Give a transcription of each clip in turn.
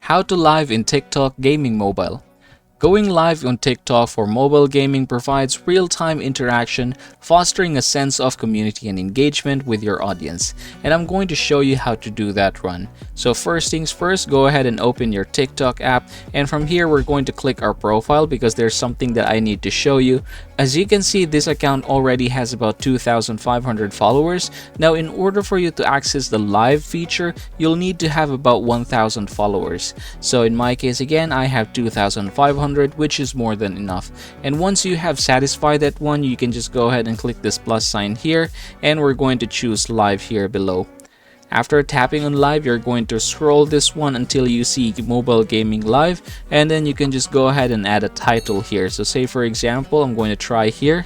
How to live in TikTok Gaming Mobile. Going live on TikTok for mobile gaming provides real-time interaction, fostering a sense of community and engagement with your audience. And I'm going to show you how to do that run. So first things first, go ahead and open your TikTok app. And from here, we're going to click our profile because there's something that I need to show you. As you can see, this account already has about 2,500 followers. Now, in order for you to access the live feature, you'll need to have about 1,000 followers. So in my case, again, I have 2,500. Which is more than enough. And once you have satisfied that one, you can just go ahead and click this plus sign here, and we're going to choose live here below. After tapping on live, you're going to scroll this one until you see mobile gaming live, and then you can just go ahead and add a title here. So say for example, I'm going to try here.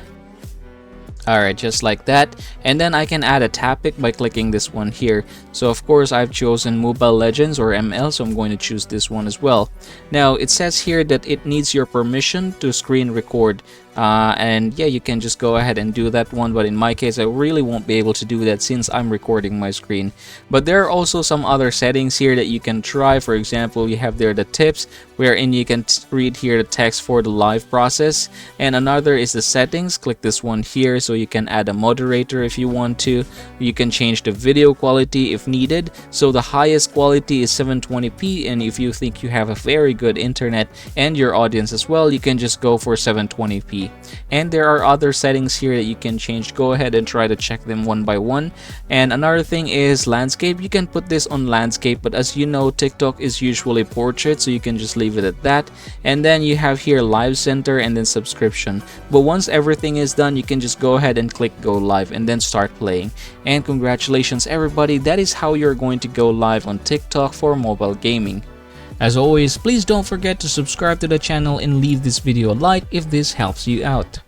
Alright, just like that. And then I can add a topic by clicking this one here. So of course I've chosen Mobile Legends or ML, so I'm going to choose this one as well. Now it says here that it needs your permission to screen record. And yeah, you can just go ahead and do that one, but in my case I really won't be able to do that since I'm recording my screen. But there are also some other settings here that you can try. For example, you have there the tips, wherein you can read here the text for the live process, and another is the settings. Click this one here so you can add a moderator if you want to. You can change the video quality if needed, so the highest quality is 720p, and if you think you have a very good internet and your audience as well, you can just go for 720p. And there are other settings here that you can change. Go ahead and try to check them one by one. And another thing is landscape. You can put this on landscape, but as you know, TikTok is usually portrait, so you can just leave it at that. And then you have here live center and then subscription. But once everything is done, you can just go ahead and click go live and then start playing. And congratulations everybody, that is how you're going to go live on TikTok for mobile gaming. As always, please don't forget to subscribe to the channel and leave this video a like if this helps you out.